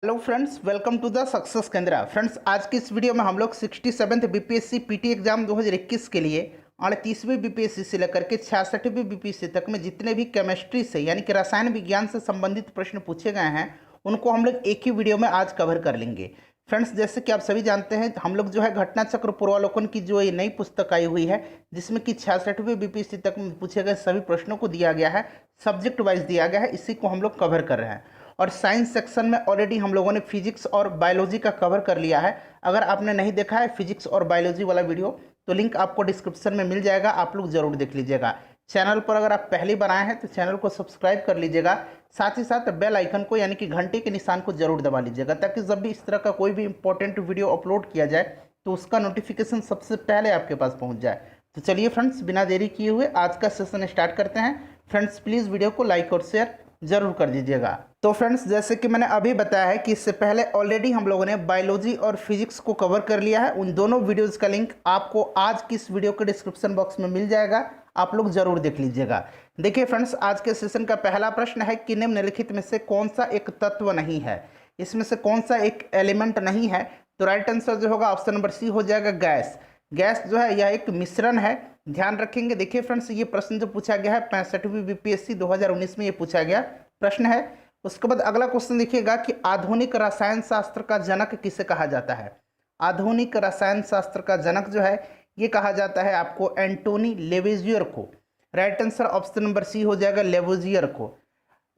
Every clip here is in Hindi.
Hello friends, welcome to the success Kendra. Friends, आज की इस वीडियो में हम लोग 67th बीपीएससी पीटी एग्जाम 2021 के लिए 38वीं बीपीएससी से लेकर के 66वीं बीपीएससी तक में जितने भी केमिस्ट्री से यानी कि रसायन विज्ञान से संबंधित प्रश्न पूछे गए हैं उनको हम लोग एक ही वीडियो में आज कवर कर लेंगे। फ्रेंड्स, जैसे कि आप सभी जानते हैं, हम लोग जो है घटना चक्र पूर्वावलोकन की जो ये नई पुस्तक आई हुई है जिसमें कि 66वीं बीपीएससी तक में पूछे गए सभी प्रश्नों को दिया गया है, सब्जेक्ट वाइज दिया गया है, इसी को हम लोग कवर कर रहे हैं। और साइंस सेक्शन में ऑलरेडी हम लोगों ने फिजिक्स और बायोलॉजी का कवर कर लिया है। अगर आपने नहीं देखा है फिजिक्स और बायोलॉजी वाला वीडियो तो लिंक आपको डिस्क्रिप्शन में मिल जाएगा, आप लोग जरूर देख लीजिएगा। चैनल पर अगर आप पहली बार आए हैं तो चैनल को सब्सक्राइब कर लीजिएगा, साथ ही साथ बेल आइकन को यानी कि घंटे के निशान को जरूर दबा लीजिएगा, ताकि जब भी इस तरह का कोई भी इंपॉर्टेंट वीडियो अपलोड किया जाए तो उसका नोटिफिकेशन सबसे पहले आपके पास पहुंच जाए। तो चलिए फ्रेंड्स, बिना देरी किए हुए आज का सेशन स्टार्ट करते हैं। फ्रेंड्स, प्लीज़ वीडियो को लाइक और शेयर जरूर कर दीजिएगा। तो फ्रेंड्स, जैसे कि मैंने अभी बताया है कि इससे पहले ऑलरेडी हम लोगों ने बायोलॉजी और फिजिक्स को कवर कर लिया है। उन दोनों वीडियोज़ का लिंक आपको आज की इस वीडियो के डिस्क्रिप्शन बॉक्स में मिल जाएगा, आप लोग जरूर देख लीजिएगा। देखिए फ्रेंड्स, आज के सेशन का पहला प्रश्न है कि निम्नलिखित में से कौन सा एक तत्व नहीं है, इसमें से कौन सा एक एलिमेंट नहीं है। तो राइट आंसर जो होगा ऑप्शन नंबर सी हो जाएगा, गैस। गैस जो है यह एक मिश्रण है, ध्यान रखेंगे। देखिए फ्रेंड्स, ये प्रश्न जो पूछा गया है 65वीं बीपीएससी 2019 में ये पूछा गया प्रश्न है। उसके बाद अगला क्वेश्चन देखिएगा कि आधुनिक रसायन शास्त्र का जनक किसे कहा जाता है। आधुनिक रसायन शास्त्र का जनक जो है ये कहा जाता है आपको एंटोनी लेवेजियर को। Right answer option number C हो जाएगा, लेवोजियर को।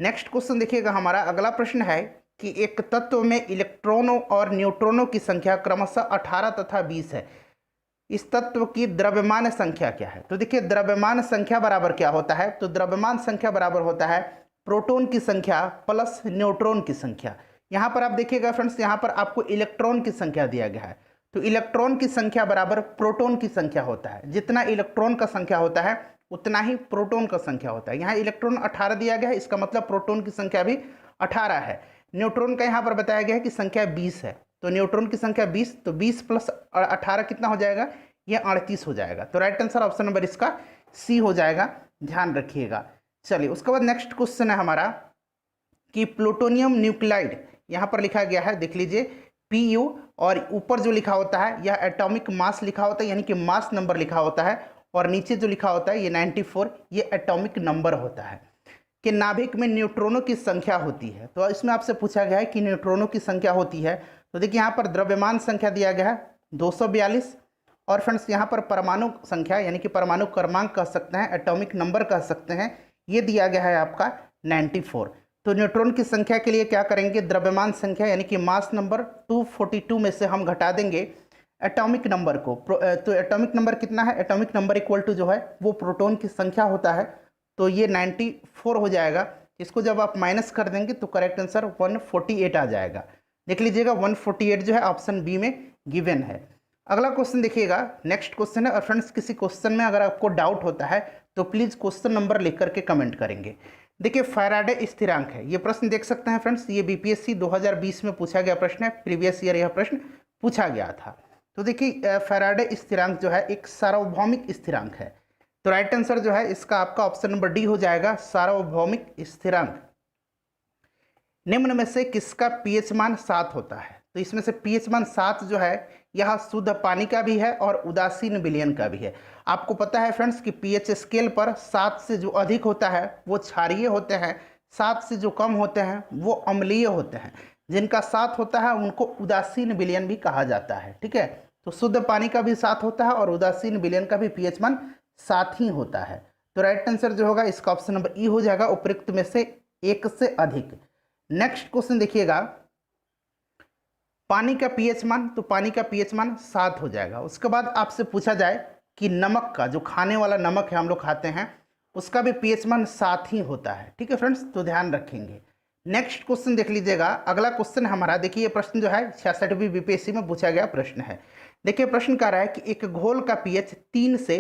नेक्स्ट क्वेश्चन देखिएगा, हमारा अगला प्रश्न है कि एक तत्व में इलेक्ट्रॉनों और न्यूट्रॉनों की संख्या क्रमशः 18 तथा 20 है, इस तत्व की द्रव्यमान संख्या क्या है। तो देखिए, द्रव्यमान संख्या बराबर क्या होता है, तो द्रव्यमान संख्या बराबर होता है प्रोटॉन की संख्या प्लस न्यूट्रॉन की संख्या। यहाँ पर आप देखिएगा फ्रेंड्स, यहाँ पर आपको इलेक्ट्रॉन की संख्या दिया गया है, तो इलेक्ट्रॉन की संख्या बराबर प्रोटॉन की संख्या होता है। जितना इलेक्ट्रॉन का संख्या होता है उतना ही प्रोटॉन का संख्या होता है। यहाँ इलेक्ट्रॉन 18 दिया गया है, इसका मतलब प्रोटॉन की संख्या भी 18 है। न्यूट्रॉन का यहाँ पर बताया गया है कि संख्या 20 है, तो न्यूट्रॉन की संख्या 20, तो 20 प्लस 18 कितना हो जाएगा, ये 38 हो जाएगा। तो राइट आंसर ऑप्शन नंबर इसका सी हो जाएगा, ध्यान रखिएगा। चलिए, उसके बाद नेक्स्ट क्वेश्चन है हमारा कि प्लूटोनियम न्यूक्लाइड, यहाँ पर लिखा गया है देख लीजिए Pu, और ऊपर जो लिखा होता है यह एटॉमिक मास लिखा होता है, यानी कि मास नंबर लिखा होता है, और नीचे जो लिखा होता है ये 94, ये एटॉमिक नंबर होता है। कि नाभिक में न्यूट्रॉनों की संख्या होती है, तो इसमें आपसे पूछा गया है कि न्यूट्रॉनों की संख्या होती है। तो देखिए यहाँ पर द्रव्यमान संख्या दिया गया है 242, और फ्रेंड्स यहाँ पर परमाणु संख्या यानी कि परमाणु क्रमांक कह सकते हैं, एटॉमिक नंबर कह सकते हैं, ये दिया गया है आपका 94। तो न्यूट्रॉन की संख्या के लिए क्या करेंगे, द्रव्यमान संख्या यानी कि मास नंबर 242 में से हम घटा देंगे एटॉमिक नंबर को। तो एटॉमिक नंबर कितना है, एटॉमिक नंबर इक्वल टू जो है वो प्रोटॉन की संख्या होता है, तो ये 94 हो जाएगा। इसको जब आप माइनस कर देंगे तो करेक्ट आंसर 148 आ जाएगा। देख लीजिएगा 148 जो है ऑप्शन बी में गिवन है। अगला क्वेश्चन देखिएगा, नेक्स्ट क्वेश्चन है। और फ्रेंड्स, किसी क्वेश्चन में अगर आपको डाउट होता है तो प्लीज़ क्वेश्चन नंबर लिख करके कमेंट करेंगे। देखिए, फैराडे स्थिरांक है, ये प्रश्न देख सकते हैं फ्रेंड्स, ये बीपीएससी 2020 में पूछा गया प्रश्न है, प्रीवियस ईयर यह प्रश्न पूछा गया था। तो देखिए, फैराडे स्थिरांक जो है एक सार्वभौमिक स्थिरांक है, तो राइट आंसर जो है इसका आपका ऑप्शन नंबर डी हो जाएगा, सार्वभौमिक स्थिरांक। निम्न में से किसका पीएच मान 7 होता है। तो इसमें से पीएच मान 7 जो है यह शुद्ध पानी का भी है और उदासीन विलयन का भी है। आपको पता है फ्रेंड्स कि पीएच स्केल पर 7 से जो अधिक होता है वो क्षारीय होते हैं, 7 से जो कम होते हैं वो अम्लीय होते हैं। जिनका 7 होता है उनको उदासीन विलयन भी कहा जाता है, ठीक है। तो शुद्ध पानी का भी 7 होता है और उदासीन विलयन का भी पीएच मान 7 ही होता है। तो राइट आंसर जो होगा इसका ऑप्शन नंबर ई हो जाएगा, उपयुक्त में से एक से अधिक। नेक्स्ट क्वेश्चन देखिएगा, पानी का पीएच मान, तो पानी का पीएच मान 7 हो जाएगा। उसके बाद आपसे पूछा जाए कि नमक का, जो खाने वाला नमक है हम लोग खाते हैं, उसका भी पीएच मान 7 ही होता है, ठीक है फ्रेंड्स, तो ध्यान रखेंगे। नेक्स्ट क्वेश्चन देख लीजिएगा, अगला क्वेश्चन हमारा देखिए, ये प्रश्न जो है 66वीं बीपीएससी में पूछा गया प्रश्न है। देखिए, प्रश्न कह रहा है कि एक घोल का पीएच 3 से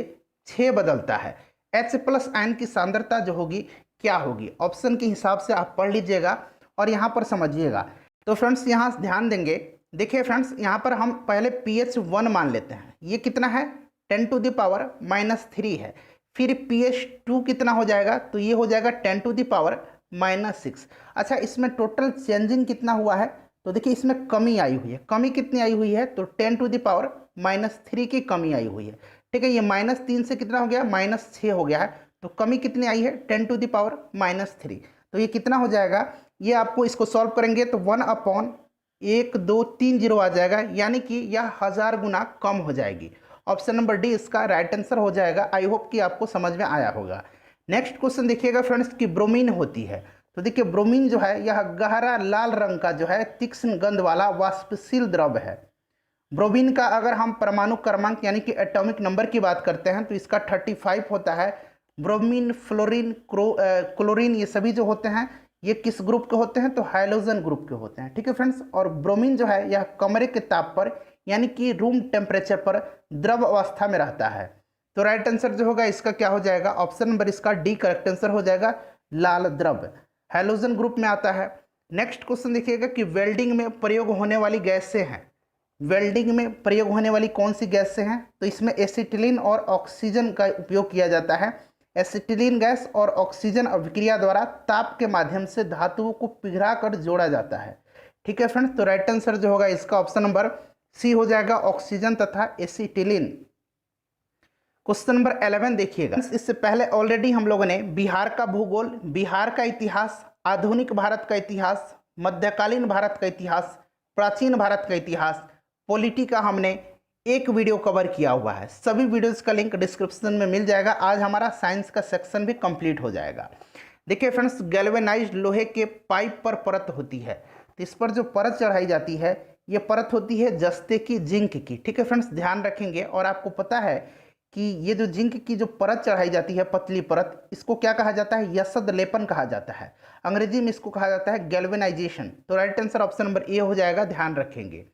6 बदलता है, H+ आयन की सांद्रता जो होगी क्या होगी। ऑप्शन के हिसाब से आप पढ़ लीजिएगा और यहाँ पर समझिएगा। तो फ्रेंड्स, यहाँ ध्यान देंगे, देखिए फ्रेंड्स, यहाँ पर हम पहले pH 1 मान लेते हैं, ये कितना है 10⁻³ है। फिर pH 2 कितना हो जाएगा, तो ये हो जाएगा 10⁻⁻6। अच्छा, इसमें टोटल चेंजिंग कितना हुआ है, तो देखिए इसमें कमी आई हुई है। कमी कितनी आई हुई है? तो 10⁻³ की कमी आई हुई है। ठीक है, ये -3 से कितना हो गया? -6 हो गया है। तो कमी कितनी आई है? 10⁻³ तो ये कितना हो जाएगा? ये आपको इसको सॉल्व करेंगे तो 1/1230 आ जाएगा, यानी कि यह 1000 गुना कम हो जाएगी। ऑप्शन नंबर डी इसका राइट आंसर हो जाएगा। आई होप कि आपको समझ में आया होगा। नेक्स्ट क्वेश्चन देखिएगा फ्रेंड्स कि ब्रोमीन होती है। तो देखिए ब्रोमीन जो है यह गहरा लाल रंग का जो है तीक्ष्ण गंध वाला वाष्पशील द्रव है। ब्रोमीन का अगर हम परमाणु क्रमांक यानी कि एटॉमिक नंबर की बात करते हैं तो इसका 35 होता है। ब्रोमीन, फ्लोरीन, क्लोरीन ये सभी जो होते हैं ये किस ग्रुप के होते हैं? तो हाइड्रोजन ग्रुप के होते हैं। ठीक है फ्रेंड्स, और ब्रोमीन जो है यह कमरे के ताप पर यानी कि रूम टेम्परेचर पर द्रव अवस्था में रहता है। तो राइट आंसर जो होगा इसका क्या हो जाएगा? ऑप्शन नंबर इसका डी करेक्ट आंसर हो जाएगा, लाल द्रव हैलोजन ग्रुप में आता है। नेक्स्ट क्वेश्चन देखिएगा कि वेल्डिंग में प्रयोग होने वाली गैसें हैं। वेल्डिंग में प्रयोग होने वाली कौन सी गैसें हैं? तो इसमें एसिटिलीन और ऑक्सीजन का उपयोग किया जाता है। एसिटिलीन गैस और ऑक्सीजन अभिक्रिया द्वारा ताप के माध्यम से धातुओं को पिघला कर जोड़ा जाता है। ठीक है फ्रेंड्स, तो राइट आंसर जो होगा इसका ऑप्शन नंबर सी हो जाएगा, ऑक्सीजन तथा एसिटिलीन। क्वेश्चन नंबर 11 देखिएगा। इससे पहले ऑलरेडी हम लोगों ने बिहार का भूगोल, बिहार का इतिहास, आधुनिक भारत का इतिहास, मध्यकालीन भारत का इतिहास, प्राचीन भारत का इतिहास, पॉलिटी का हमने एक वीडियो कवर किया हुआ है। सभी वीडियोस का लिंक डिस्क्रिप्शन में मिल जाएगा। आज हमारा साइंस का सेक्शन भी कंप्लीट हो जाएगा। देखिए फ्रेंड्स, गैल्वेनाइज्ड लोहे के पाइप पर परत होती है, तो इस पर जो परत चढ़ाई जाती है ये परत होती है जस्ते की, जिंक की। ठीक है फ्रेंड्स, ध्यान रखेंगे। और आपको पता है कि ये जो जिंक की जो परत चढ़ाई जाती है, पतली परत, इसको क्या कहा जाता है? यसद लेपन कहा जाता है। अंग्रेजी में इसको कहा जाता है गैल्वेनाइजेशन। तो right answer option number A हो जाएगा, ध्यान रखेंगे।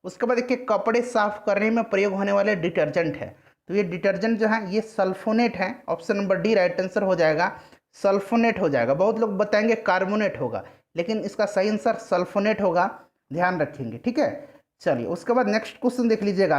उसके बाद देखिए कपड़े साफ करने में प्रयोग होने वाले डिटर्जेंट है। तो ये डिटर्जेंट जो है ये सल्फोनेट है। Option number D right answer हो जाएगा, सल्फोनेट हो जाएगा। बहुत लोग बताएंगे कार्बोनेट होगा, लेकिन इसका सही आंसर सल्फोनेट होगा, ध्यान रखेंगे। ठीक है, चलिए उसके बाद नेक्स्ट क्वेश्चन देख लीजिएगा।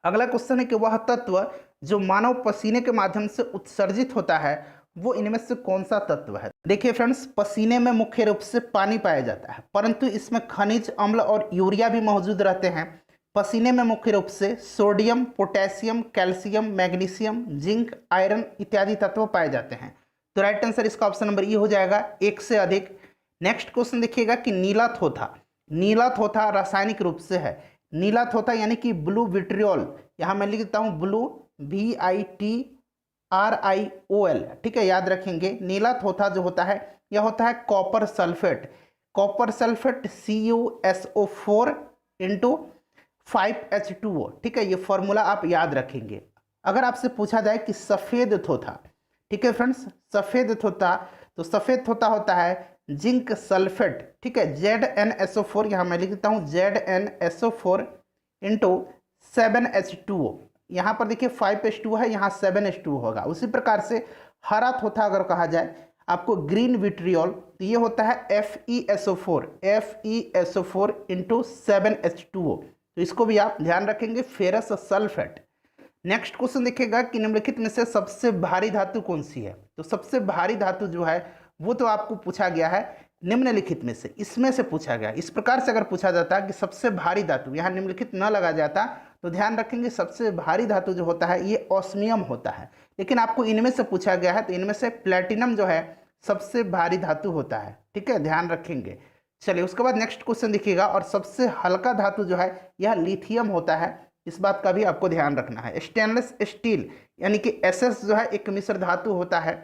अगला क्वेश्चन है कि वह तत्व जो मानव पसीने के माध्यम से उत्सर्जित होता है वो इनमें से कौन सा तत्व है? देखिए फ्रेंड्स, पसीने में मुख्य रूप से पानी पाया जाता है, परंतु इसमें खनिज अम्ल और यूरिया भी मौजूद रहते हैं। पसीने में मुख्य रूप से sodium, potassium, calcium, magnesium, zinc, iron इत्यादि तत्व पाए जाते हैं। तो राइट आंसर इसका ऑप्शन नंबर ई हो जाएगा, एक से अधिक। नेक्स्ट क्वेश्चन देखिएगा कि नीला थोथा, नीला थोथा रासायनिक रूप से है। नीला थोथा यानी कि ब्लू विट्रियोल, यहाँ मैं लिख देता हूँ ब्लू VITRIOL। ठीक है, याद रखेंगे। नीला थोथा जो होता है यह होता है copper sulphate, copper sulphate CuSO4 × 5H2O। ठीक है, ये फॉर्मूला आप याद रखेंगे। अगर आपसे पूछा जाए कि सफ़ेद थोथा, ठीक है फ्रेंड्स, सफ़ेद थोथा, तो सफ़ेद थोथा होता है जिंक सल्फेट। ठीक है, ZnSO4, यहाँ मैं लिख देता हूँ ZnSO4 × 7H2O। यहाँ पर देखिए 5H2 है, यहाँ 7H2 होगा। उसी प्रकार से हरा थोथा अगर कहा जाए आपको ग्रीन विट्रियोल, तो ये होता है FeSO4 × 7H2O। तो इसको भी आप ध्यान रखेंगे, फेरस सल्फेट। नेक्स्ट क्वेश्चन देखिएगा कि निम्नलिखित में से सबसे भारी धातु कौन सी है? तो सबसे भारी धातु जो है वो तो आपको पूछा गया है निम्नलिखित में से, इसमें से पूछा गया। इस प्रकार से अगर पूछा जाता कि सबसे भारी धातु, यहाँ निम्नलिखित न लगा जाता तो ध्यान रखेंगे सबसे भारी धातु जो होता है ये ऑस्मियम होता है। लेकिन आपको इनमें से पूछा गया है, तो इनमें से प्लेटिनम जो है सबसे भारी धातु होता है। ठीक है, ध्यान रखेंगे। चलिए उसके बाद नेक्स्ट क्वेश्चन देखिएगा। और सबसे हल्का धातु जो है यह लिथियम होता है, इस बात का भी आपको ध्यान रखना है। स्टेनलेस स्टील यानी कि SS जो है एक मिश्र धातु होता है।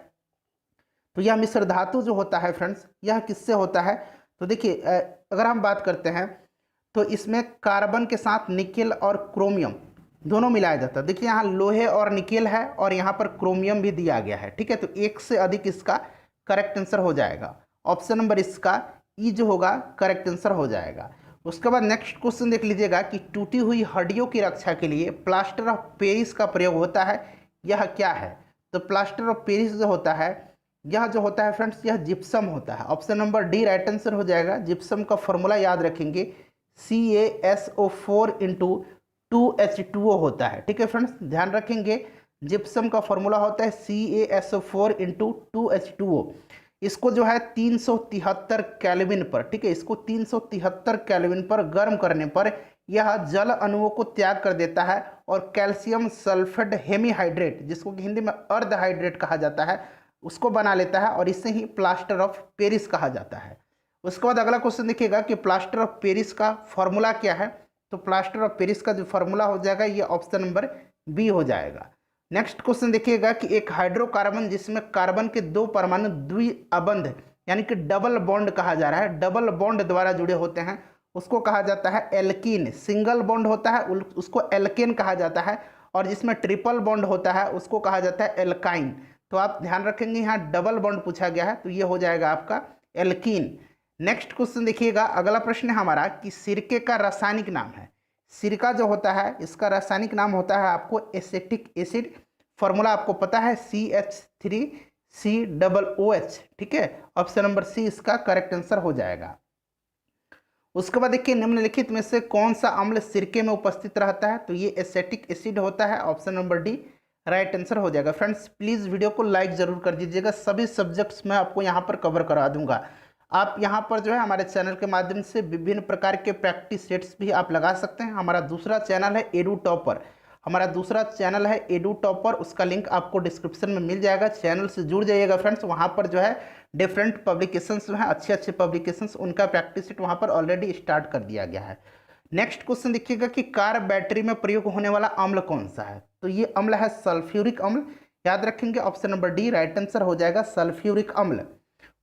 तो यह मिश्र धातु जो होता है फ्रेंड्स यह किससे होता है? तो देखिए अगर हम बात करते हैं तो इसमें कार्बन के साथ निकेल और क्रोमियम दोनों मिलाया जाता है। देखिए यहाँ लोहे और निकेल है और यहाँ पर क्रोमियम भी दिया गया है। ठीक है, तो एक से अधिक इसका करेक्ट आंसर हो जाएगा। ऑप्शन नंबर इसका ई जो होगा करेक्ट आंसर हो जाएगा। उसके बाद नेक्स्ट क्वेश्चन देख लीजिएगा कि टूटी हुई हड्डियों की रक्षा के लिए प्लास्टर ऑफ पेरिस का प्रयोग होता है, यह क्या है? तो प्लास्टर ऑफ पेरिस जो होता है यह जो होता है फ्रेंड्स यह जिप्सम होता है। Option number D right answer हो जाएगा। जिप्सम का फॉर्मूला याद रखेंगे, CaSO4 × 2H2O होता है। ठीक है फ्रेंड्स, ध्यान रखेंगे। जिप्सम का फॉर्मूला होता है CaSO4 × 2H2O। इसको जो है 373 केल्विन पर, ठीक है, इसको 373 केल्विन पर गर्म करने पर यह जल अणुओं को त्याग कर देता है और कैल्शियम सल्फेट हेमीहाइड्रेट, जिसको कि हिंदी में अर्ध हाइड्रेट कहा जाता है, उसको बना लेता है और इससे ही प्लास्टर ऑफ पेरिस कहा जाता है। उसके बाद अगला क्वेश्चन देखिएगा कि प्लास्टर ऑफ पेरिस का फॉर्मूला क्या है। तो प्लास्टर ऑफ पेरिस का जो फॉर्मूला हो जाएगा ये ऑप्शन नंबर बी हो जाएगा। नेक्स्ट क्वेश्चन देखिएगा कि एक हाइड्रोकार्बन जिसमें कार्बन के 2 परमाणु द्विअबंध यानी कि डबल बॉन्ड कहा जा रहा है, डबल बॉन्ड द्वारा जुड़े होते हैं, उसको कहा जाता है एल्कीन। सिंगल बॉन्ड होता है उसको एल्केन कहा जाता है, और जिसमें ट्रिपल बॉन्ड होता है उसको कहा जाता है एल्काइन। तो आप ध्यान रखेंगे यहाँ डबल बॉन्ड पूछा गया है तो ये हो जाएगा आपका एल्कीन। नेक्स्ट क्वेश्चन देखिएगा, अगला प्रश्न है हमारा कि सिरके का रासायनिक नाम है। सिरका जो होता है इसका रासायनिक नाम होता है आपको एसेटिक एसिड, फॉर्मूला आपको पता है CH3COOH, ठीक है, ऑप्शन नंबर सी इसका करेक्ट आंसर हो जाएगा। उसके बाद देखिए निम्नलिखित में से कौन सा अम्ल सिरके में उपस्थित रहता है। तो ये एसेटिक एसिड होता है, option number D right answer हो जाएगा। फ्रेंड्स प्लीज़ वीडियो को लाइक जरूर कर दीजिएगा, सभी सब्जेक्ट्स मैं आपको यहाँ पर कवर करा दूंगा। आप यहाँ पर जो है हमारे चैनल के माध्यम से विभिन्न प्रकार के प्रैक्टिस सेट्स भी आप लगा सकते हैं। हमारा दूसरा चैनल है एडू टॉपर, हमारा दूसरा चैनल है एडू टॉपर, उसका लिंक आपको डिस्क्रिप्शन में मिल जाएगा। चैनल से जुड़ जाइएगा फ्रेंड्स, वहाँ पर जो है डिफरेंट पब्लिकेशंस जो हैं अच्छे अच्छे पब्लिकेशंस, उनका प्रैक्टिस सेट वहाँ पर ऑलरेडी स्टार्ट कर दिया गया है। नेक्स्ट क्वेश्चन देखिएगा कि कार बैटरी में प्रयोग होने वाला अम्ल कौन सा है। तो ये अम्ल है सल्फ्यूरिक अम्ल, याद रखेंगे option number D right answer हो जाएगा सल्फ्यूरिक अम्ल।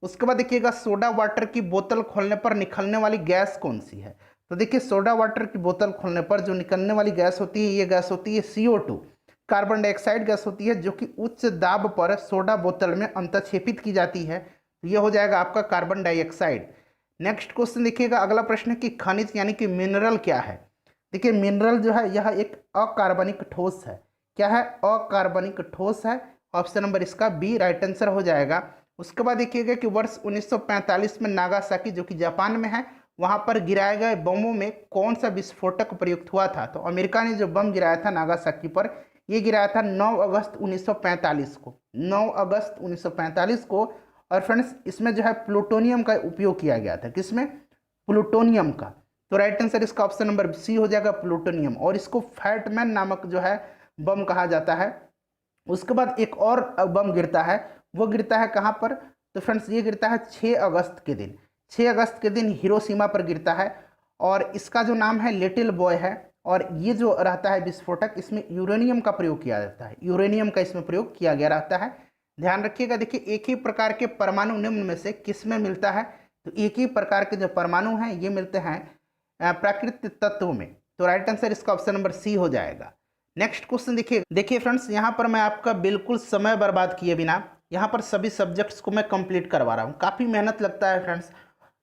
उसके बाद देखिएगा सोडा वाटर की बोतल खोलने पर निकलने वाली गैस कौन सी है। तो देखिए सोडा वाटर की बोतल खोलने पर जो निकलने वाली गैस होती है ये गैस होती है CO2, कार्बन डाइऑक्साइड गैस होती है, जो कि उच्च दाब पर सोडा बोतल में अंतक्षेपित की जाती है। तो ये हो जाएगा आपका कार्बन डाइऑक्साइड। नेक्स्ट क्वेश्चन देखिएगा, अगला प्रश्न है कि खनिज यानी कि मिनरल क्या है। देखिए मिनरल जो है यह एक अकार्बनिक ठोस है। क्या है? अकार्बनिक ठोस है, ऑप्शन नंबर इसका बी राइट आंसर हो जाएगा। उसके बाद देखिएगा कि वर्ष 1945 में नागासाकी जो कि जापान में है, वहाँ पर गिराए गए बमों में कौन सा विस्फोटक प्रयुक्त हुआ था। तो अमेरिका ने जो बम गिराया था नागासाकी पर, ये गिराया था 9 अगस्त 1945 को, 9 अगस्त 1945 को। और फ्रेंड्स इसमें जो है प्लूटोनियम का उपयोग किया गया था। किसमें? प्लूटोनियम का। तो राइट आंसर इसका ऑप्शन नंबर सी हो जाएगा प्लूटोनियम, और इसको फैटमैन नामक जो है बम कहा जाता है। उसके बाद एक और बम गिरता है, वो गिरता है कहाँ पर? तो फ्रेंड्स ये गिरता है 6 अगस्त के दिन, 6 अगस्त के दिन हिरोशिमा पर गिरता है, और इसका जो नाम है लिटिल बॉय है। और ये जो रहता है विस्फोटक, इसमें यूरेनियम का प्रयोग किया जाता है, यूरेनियम का इसमें प्रयोग किया गया रहता है। ध्यान रखिएगा, देखिए एक ही प्रकार के परमाणु निम्न में से किस में मिलता है। तो एक ही प्रकार के जो परमाणु हैं ये मिलते हैं प्राकृतिक तत्वों में। तो राइट आंसर इसका ऑप्शन नंबर सी हो जाएगा। नेक्स्ट क्वेश्चन देखिए फ्रेंड्स, यहाँ पर मैं आपका बिल्कुल समय बर्बाद किए बिना यहाँ पर सभी सब्जेक्ट्स को मैं कंप्लीट करवा रहा हूँ। काफ़ी मेहनत लगता है फ्रेंड्स,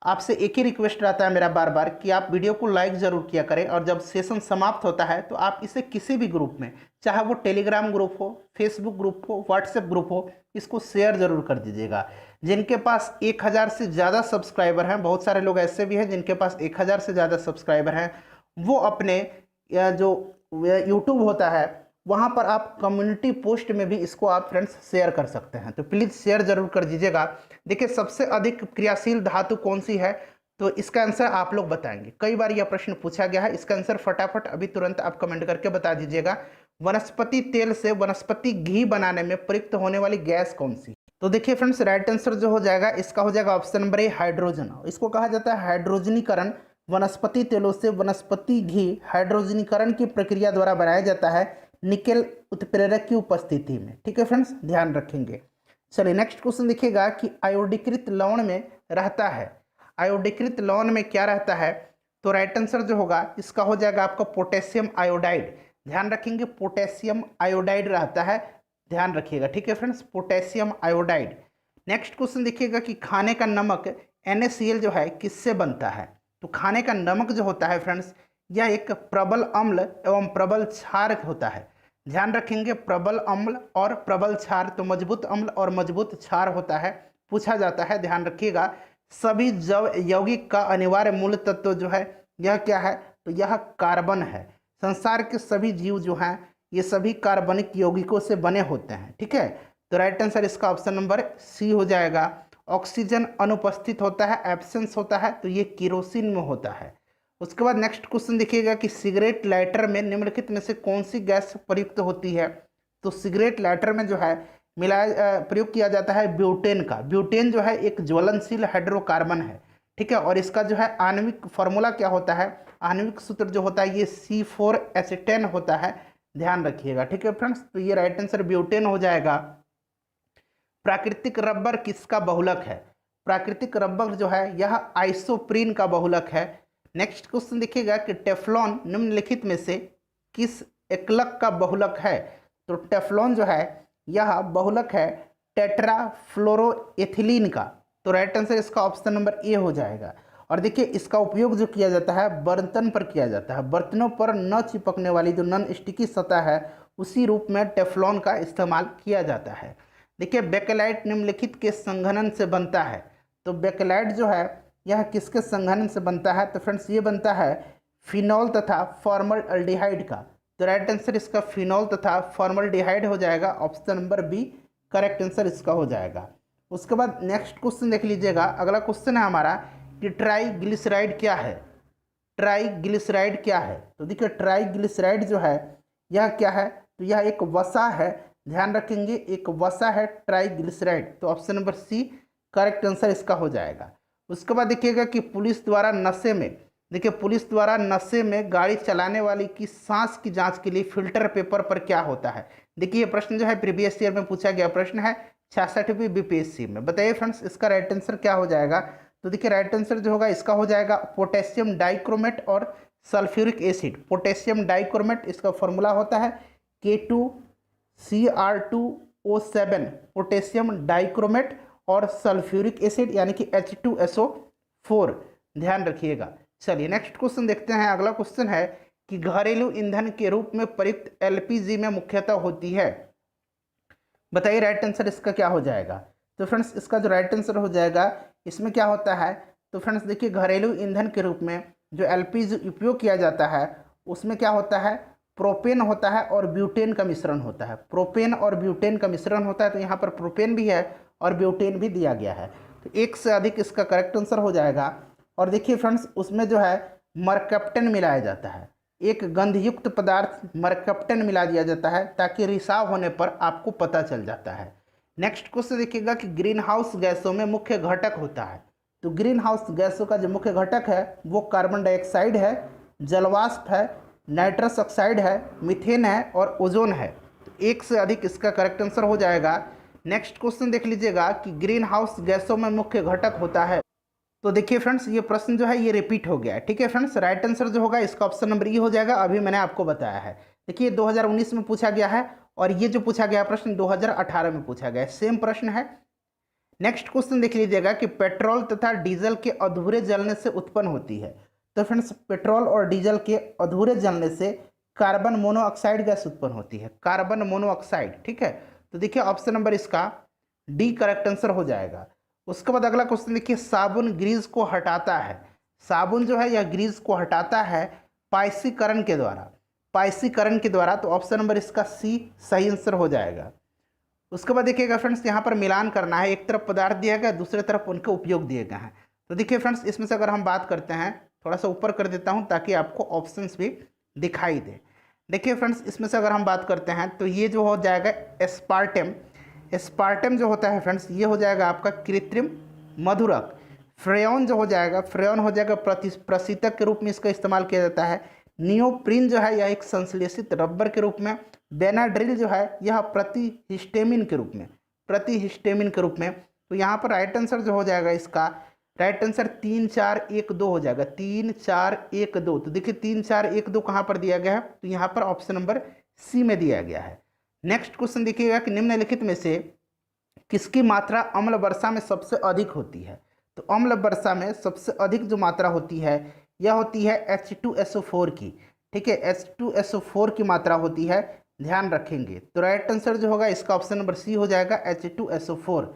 आपसे एक ही रिक्वेस्ट रहता है मेरा बार बार कि आप वीडियो को लाइक ज़रूर किया करें, और जब सेशन समाप्त होता है तो आप इसे किसी भी ग्रुप में, चाहे वो टेलीग्राम ग्रुप हो, फेसबुक ग्रुप हो, व्हाट्सएप ग्रुप हो, इसको शेयर ज़रूर कर दीजिएगा। जिनके पास 1000 से ज़्यादा सब्सक्राइबर हैं, बहुत सारे लोग ऐसे भी हैं जिनके पास 1000 से ज़्यादा सब्सक्राइबर हैं, वो अपने जो यूट्यूब होता है वहाँ पर आप कम्युनिटी पोस्ट में भी इसको आप फ्रेंड्स शेयर कर सकते हैं। तो प्लीज़ शेयर जरूर कर दीजिएगा। देखिए सबसे अधिक क्रियाशील धातु कौन सी है, तो इसका आंसर आप लोग बताएंगे। कई बार यह प्रश्न पूछा गया है, इसका आंसर फटाफट अभी तुरंत आप कमेंट करके बता दीजिएगा। वनस्पति तेल से वनस्पति घी बनाने में प्रयुक्त होने वाली गैस कौन सी। तो देखिए फ्रेंड्स राइट आंसर जो हो जाएगा इसका हो जाएगा ऑप्शन नंबर ए हाइड्रोजन। इसको कहा जाता है हाइड्रोजनीकरण। वनस्पति तेलों से वनस्पति घी हाइड्रोजनीकरण की प्रक्रिया द्वारा बनाया जाता है निकेल उत्प्रेरक की उपस्थिति में। ठीक है फ्रेंड्स, ध्यान रखेंगे। चलिए नेक्स्ट क्वेश्चन देखिएगा कि आयोडीकृत लवण में रहता है, आयोडीकृत लवण में क्या रहता है। तो राइट आंसर जो होगा इसका हो जाएगा आपका पोटेशियम आयोडाइड। ध्यान रखेंगे पोटेशियम आयोडाइड रहता है, ध्यान रखिएगा। ठीक है friends, potassium iodide. Next question देखिएगा कि खाने का नमक NaCl जो है किससे बनता है। तो खाने का नमक जो होता है फ्रेंड्स, यह एक प्रबल अम्ल एवं प्रबल क्षार होता है। ध्यान रखेंगे प्रबल अम्ल और प्रबल क्षार, तो मजबूत अम्ल और मजबूत क्षार होता है, पूछा जाता है। ध्यान रखिएगा सभी जैव यौगिक का अनिवार्य मूल तत्व जो है यह क्या है, तो यह कार्बन है। संसार के सभी जीव जो हैं ये सभी कार्बनिक यौगिकों से बने होते हैं। ठीक है, तो राइट आंसर इसका ऑप्शन नंबर सी हो जाएगा। ऑक्सीजन अनुपस्थित होता है, एब्सेंस होता है, तो ये केरोसिन में होता है। उसके बाद नेक्स्ट क्वेश्चन देखिएगा कि सिगरेट लाइटर में निम्नलिखित में से कौन सी गैस प्रयुक्त होती है। तो सिगरेट लाइटर में जो है प्रयोग किया जाता है ब्यूटेन का। ब्यूटेन जो है एक ज्वलनशील हाइड्रोकार्बन है, ठीक है, और इसका जो है आणविक फॉर्मूला क्या होता है, आणविक सूत्र जो होता है ये C4H10 होता है, ध्यान रखिएगा, ठीक है फ्रेंड्स। तो ये राइट आंसर ब्यूटेन हो जाएगा। प्राकृतिक रबर किसका बहुलक है? प्राकृतिक रबर जो है यह आइसोप्रीन का बहुलक है। नेक्स्ट क्वेश्चन देखिएगा कि टेफ्लॉन निम्नलिखित में से किस एकलक का बहुलक है? तो टेफ्लॉन जो है यह बहुलक है टेट्राफ्लोरोएथिलीन का। तो राइट आंसर इसका ऑप्शन नंबर ए हो जाएगा। और देखिए इसका उपयोग जो किया जाता है बर्तन पर किया जाता है, बर्तनों पर न चिपकने वाली जो नॉन स्टिकी सतह है उसी रूप में टेफ्लॉन का इस्तेमाल किया जाता है। देखिए बेकेलाइट निम्नलिखित के संघनन से बनता है। तो बेकेलाइट जो है यह किसके संघनन से बनता है? तो फ्रेंड्स ये बनता है फिनॉल तथा फॉर्मल्डिहाइड का। तो राइट आंसर इसका फिनॉल तथा फॉर्मल्डिहाइड हो जाएगा, option number B correct answer इसका हो जाएगा। उसके बाद नेक्स्ट क्वेश्चन देख लीजिएगा, अगला क्वेश्चन है हमारा कि ट्राईग्लिसराइड क्या है? ट्राईग्लिसराइड क्या है? तो देखिए ट्राईग्लिसराइड जो है यह क्या है? तो यह एक वसा है, ध्यान रखेंगे, एक वसा है ट्राईग्लिसराइड। तो option number C correct answer इसका हो जाएगा। उसके बाद देखिएगा कि पुलिस द्वारा नशे में, देखिए पुलिस द्वारा नशे में गाड़ी चलाने वाली की सांस की जांच के लिए फिल्टर पेपर पर क्या होता है? देखिए ये प्रश्न जो है प्रीवियस ईयर में पूछा गया प्रश्न है 66वीं बीपीएससी में। बताइए फ्रेंड्स इसका राइट आंसर क्या हो जाएगा? तो देखिए राइट आंसर जो होगा इसका हो जाएगा पोटेशियम डाइक्रोमेट और सल्फ्यूरिक एसिड। पोटेशियम डाइक्रोमेट इसका फॉर्मूला होता है K2Cr2O7, पोटेशियम डाइक्रोमेट और सल्फ्यूरिक एसिड यानी कि H2SO4, ध्यान रखिएगा। चलिए नेक्स्ट क्वेश्चन देखते हैं। अगला क्वेश्चन है कि घरेलू ईंधन के रूप में प्रयुक्त एलपीजी में मुख्यतः होती है। बताइए राइट आंसर इसका क्या हो जाएगा? तो फ्रेंड्स इसका जो राइट आंसर हो जाएगा इसमें क्या होता है? तो फ्रेंड्स देखिए घरेलू ईंधन के रूप में जो एलपीजी उपयोग किया जाता है उसमें क्या होता है? प्रोपेन होता है और ब्यूटेन का मिश्रण होता है। प्रोपेन और ब्यूटेन का मिश्रण होता है, तो यहाँ पर प्रोपेन भी है और ब्यूटेन भी दिया गया है, तो एक से अधिक इसका करेक्ट आंसर हो जाएगा। और देखिए फ्रेंड्स उसमें जो है मरकप्टन मिलाया जाता है, एक गंधयुक्त पदार्थ मरकप्टन मिला दिया जाता है ताकि रिसाव होने पर आपको पता चल जाता है। नेक्स्ट क्वेश्चन देखिएगा कि ग्रीन हाउस गैसों में मुख्य घटक होता है। तो ग्रीन हाउस गैसों का जो मुख्य घटक है वो कार्बन डाइऑक्साइड है, जलवाष्प है, नाइट्रस ऑक्साइड है, मीथेन है और ओजोन है। तो एक से अधिक इसका करेक्ट आंसर हो जाएगा। नेक्स्ट क्वेश्चन देख लीजिएगा कि ग्रीन हाउस गैसों में मुख्य घटक होता है। तो देखिए फ्रेंड्स ये प्रश्न जो है ये रिपीट हो गया है, ठीक है फ्रेंड्स। राइट आंसर जो होगा इसका ऑप्शन नंबर ई हो जाएगा, अभी मैंने आपको बताया है। देखिए 2019 में पूछा गया है और ये जो पूछा गया प्रश्न 2018 में पूछा गया है, सेम प्रश्न है। नेक्स्ट क्वेश्चन देख लीजिएगा कि पेट्रोल तथा डीजल के अधूरे जलने से उत्पन्न होती है। तो फ्रेंड्स पेट्रोल और डीजल के अधूरे जलने से कार्बन मोनोऑक्साइड गैस उत्पन्न होती है, कार्बन मोनोऑक्साइड, ठीक है। तो देखिए ऑप्शन नंबर इसका डी करेक्ट आंसर हो जाएगा। उसके बाद अगला क्वेश्चन देखिए, साबुन ग्रीस को हटाता है। साबुन जो है यह ग्रीस को हटाता है पाइसीकरण के द्वारा, पाइसीकरण के द्वारा। तो ऑप्शन नंबर इसका सी सही आंसर हो जाएगा। उसके बाद देखिएगा फ्रेंड्स यहाँ पर मिलान करना है, एक तरफ पदार्थ दिया गया दूसरी तरफ उनके उपयोग दिए गए हैं। तो देखिए फ्रेंड्स इसमें से अगर हम बात करते हैं, थोड़ा सा ऊपर कर देता हूँ ताकि आपको ऑप्शंस भी दिखाई दे। देखिए फ्रेंड्स इसमें से अगर हम बात करते हैं तो ये जो हो जाएगा एस्पार्टम। एस्पार्टम जो होता है फ्रेंड्स ये हो जाएगा आपका कृत्रिम मधुरक। फ्रेयॉन जो हो जाएगा, फ्रेयॉन हो जाएगा प्रशीतक के रूप में इसका इस्तेमाल किया जाता है। नियोप्रीन जो है यह एक संश्लेषित रबर के रूप में। बेनाड्रिल जो है यह प्रतिहिस्टेमिन के रूप में, प्रतिहिस्टेमिन के रूप में। तो यहाँ पर राइट आंसर जो हो जाएगा इसका राइट आंसर 3 4 1 2 हो जाएगा, 3 4 1 2। तो देखिए 3 4 1 2 कहाँ पर दिया गया है? तो यहाँ पर ऑप्शन नंबर सी में दिया गया है। नेक्स्ट क्वेश्चन देखिएगा कि निम्नलिखित में से किसकी मात्रा अम्ल वर्षा में सबसे अधिक होती है? तो अम्ल वर्षा में सबसे अधिक जो मात्रा होती है यह होती है H2SO4 की, ठीक है, H2SO4 की मात्रा होती है, ध्यान रखेंगे। तो राइट आंसर जो होगा इसका ऑप्शन नंबर सी हो जाएगा, H2SO4।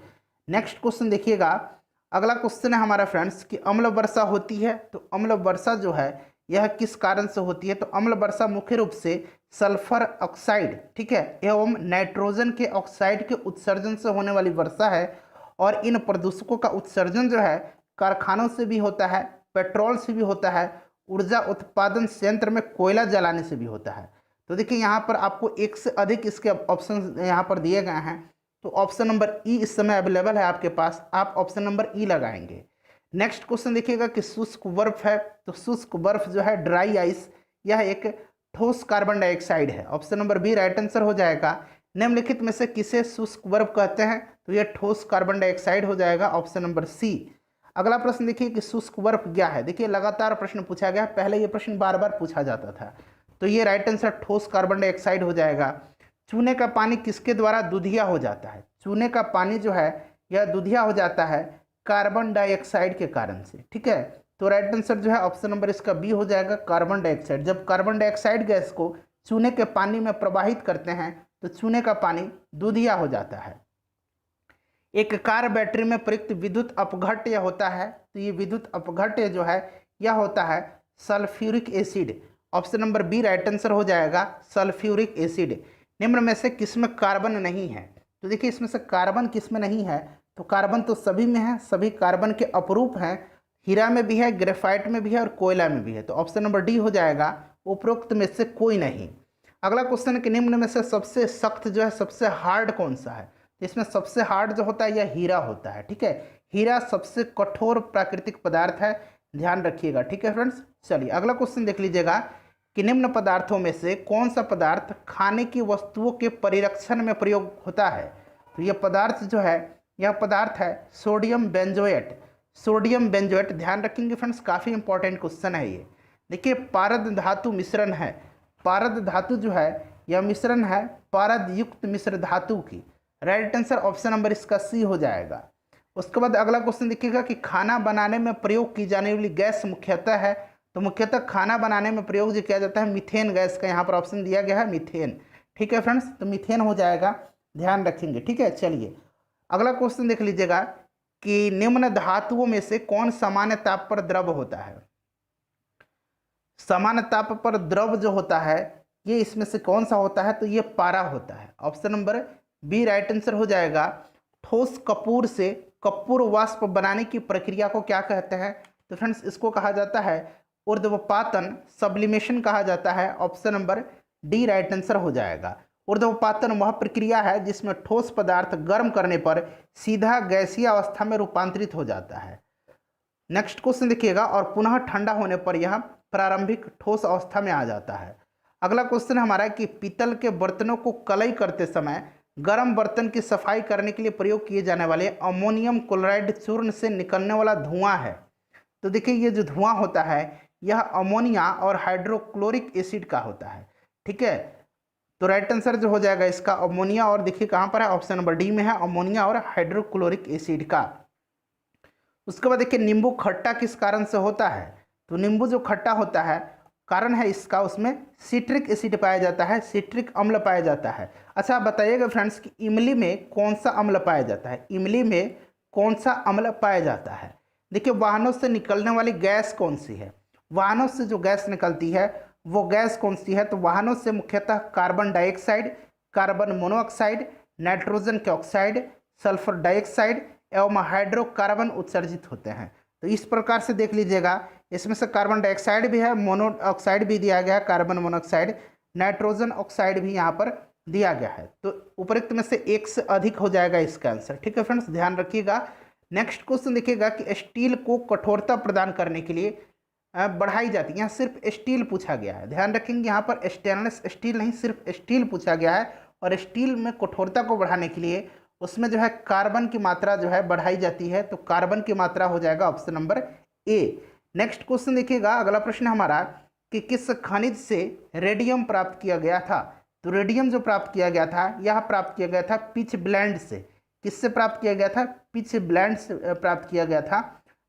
नेक्स्ट क्वेश्चन देखिएगा, अगला क्वेश्चन है हमारा फ्रेंड्स कि अम्ल वर्षा होती है। तो अम्ल वर्षा जो है यह किस कारण से होती है? तो अम्ल वर्षा मुख्य रूप से सल्फर ऑक्साइड, ठीक है, एवं नाइट्रोजन के ऑक्साइड के उत्सर्जन से होने वाली वर्षा है। और इन प्रदूषकों का उत्सर्जन जो है कारखानों से भी होता है, पेट्रोल से भी होता है, ऊर्जा उत्पादन संयंत्र में कोयला जलाने से भी होता है। तो देखिए यहाँ पर आपको एक से अधिक इसके ऑप्शन यहाँ पर दिए गए हैं, तो ऑप्शन नंबर ई इस समय अवेलेबल है आपके पास, आप ऑप्शन नंबर ई लगाएंगे। नेक्स्ट क्वेश्चन देखिएगा कि शुष्क बर्फ है, तो शुष्क बर्फ जो है ड्राई आइस, यह एक ठोस कार्बन डाइऑक्साइड है। Option number B right answer हो जाएगा। निम्नलिखित में से किसे शुष्क बर्फ कहते हैं, तो यह ठोस कार्बन डाइऑक्साइड हो जाएगा, ऑप्शन नंबर सी। अगला प्रश्न देखिए कि शुष्क बर्फ क्या है। देखिए लगातार प्रश्न पूछा गया, पहले ये प्रश्न बार बार पूछा जाता था, तो ये राइट आंसर ठोस कार्बन डाइऑक्साइड हो जाएगा। चूने का पानी किसके द्वारा दूधिया हो जाता है, चूने का पानी जो है यह दूधिया हो जाता है कार्बन डाइऑक्साइड के कारण से, ठीक है। तो राइट आंसर जो है ऑप्शन नंबर इसका बी हो जाएगा, कार्बन डाइऑक्साइड। जब कार्बन डाइऑक्साइड गैस को चूने के पानी में प्रवाहित करते हैं तो चूने का पानी दूधिया हो जाता है। एक कार बैटरी में प्रयुक्त विद्युत अपघट्य होता है, तो ये विद्युत अपघट्य जो है यह होता है sulphuric acid. Option number B right answer हो जाएगा, सल्फ्यूरिक एसिड। निम्न में से किसमें कार्बन नहीं है, तो देखिए इसमें से कार्बन किसमें नहीं है, तो कार्बन तो सभी में है, सभी कार्बन के अपरूप हैं, हीरा में भी है, ग्रेफाइट में भी है और कोयला में भी है। तो ऑप्शन नंबर डी हो जाएगा, उपरोक्त में से कोई नहीं। अगला क्वेश्चन कि निम्न में से सबसे सख्त जो है, सबसे हार्ड कौन सा है, तो इसमें सबसे हार्ड जो होता है यह हीरा होता है, ठीक है। हीरा सबसे कठोर प्राकृतिक पदार्थ है, ध्यान रखिएगा, ठीक है फ्रेंड्स। चलिए अगला क्वेश्चन देख लीजिएगा कि निम्न पदार्थों में से कौन सा पदार्थ खाने की वस्तुओं के परिरक्षण में प्रयोग होता है, तो यह पदार्थ जो है यह पदार्थ है सोडियम बेंजोएट। सोडियम बेंजोएट ध्यान रखेंगे फ्रेंड्स, काफ़ी इंपॉर्टेंट क्वेश्चन है ये। देखिए पारद धातु मिश्रण है, पारद धातु जो है यह मिश्रण है पारद युक्त मिश्र धातु की। राइट आंसर ऑप्शन नंबर इसका सी हो जाएगा। उसके बाद अगला क्वेश्चन देखिएगा कि खाना बनाने में प्रयोग की जाने वाली गैस मुख्यतः है, तो मुख्यतः खाना बनाने में प्रयोग जो किया जाता है मीथेन गैस का, यहाँ पर ऑप्शन दिया गया है मीथेन, ठीक है फ्रेंड्स। तो मीथेन हो जाएगा, ध्यान रखेंगे, ठीक है। चलिए अगला क्वेश्चन देख लीजिएगा कि निम्न धातुओं में से कौन सामान्य ताप पर द्रव होता है। सामान्य ताप पर द्रव जो होता है ये इसमें से कौन सा होता है, तो ये पारा होता है। Option number B right answer हो जाएगा। ठोस कपूर से कपूर वाष्प बनाने की प्रक्रिया को क्या कहते हैं, तो फ्रेंड्स इसको कहा जाता है ऊर्ध्वपातन, सब्लिमेशन कहा जाता है। Option number D right answer हो जाएगा। ऊर्ध्वपातन वह प्रक्रिया है जिसमें ठोस पदार्थ गर्म करने पर सीधा गैसीय अवस्था में रूपांतरित हो जाता है। नेक्स्ट क्वेश्चन देखिएगा, और पुनः ठंडा होने पर यह प्रारंभिक ठोस अवस्था में आ जाता है। अगला क्वेश्चन हमारा कि पीतल के बर्तनों को कलई करते समय गर्म बर्तन की सफाई करने के लिए प्रयोग किए जाने वाले अमोनियम क्लोराइड चूर्ण से निकलने वाला धुआं है। तो देखिए ये जो धुआं होता है यह अमोनिया और हाइड्रोक्लोरिक एसिड का होता है, ठीक है। तो राइट आंसर जो हो जाएगा इसका अमोनिया, और देखिए कहाँ पर है, ऑप्शन नंबर डी में है, अमोनिया और हाइड्रोक्लोरिक एसिड का। उसके बाद देखिए नींबू खट्टा किस कारण से होता है, तो नींबू जो खट्टा होता है कारण है इसका उसमें सिट्रिक एसिड पाया जाता है, सिट्रिक अम्ल पाया जाता है। अच्छा बताइएगा फ्रेंड्स कि इमली में कौन सा अम्ल पाया जाता है, इमली में कौन सा अम्ल पाया जाता है। देखिए वाहनों से निकलने वाली गैस कौन सी है, वाहनों से जो गैस निकलती है वो गैस कौन सी है, तो वाहनों से मुख्यतः carbon dioxide, carbon monoxide, nitrogen के ऑक्साइड, सल्फर डाइऑक्साइड एवं हाइड्रोकार्बन उत्सर्जित होते हैं। तो इस प्रकार से देख लीजिएगा, इसमें से कार्बन डाइऑक्साइड भी है, मोनोऑक्साइड भी दिया गया है, कार्बन मोनोऑक्साइड, नाइट्रोजन ऑक्साइड भी यहाँ पर दिया गया है। तो उपरोक्त में से एक से अधिक हो जाएगा इसका आंसर, ठीक है फ्रेंड्स, ध्यान रखिएगा। नेक्स्ट क्वेश्चन देखिएगा कि स्टील को कठोरता प्रदान करने के लिए बढ़ाई जाती है, यहाँ सिर्फ स्टील पूछा गया है, ध्यान रखेंगे यहाँ पर स्टेनलेस स्टील नहीं, सिर्फ स्टील पूछा गया है। और स्टील में कठोरता को बढ़ाने के लिए उसमें जो है कार्बन की मात्रा जो है बढ़ाई जाती है, तो कार्बन की मात्रा हो जाएगा option number A. Next question देखिएगा, अगला प्रश्न हमारा कि किस खनिज से रेडियम प्राप्त किया गया था, तो रेडियम जो प्राप्त किया गया था यह प्राप्त किया गया था पिच ब्लेंड से। किससे प्राप्त किया गया था, पिच ब्लेंड से प्राप्त किया गया था।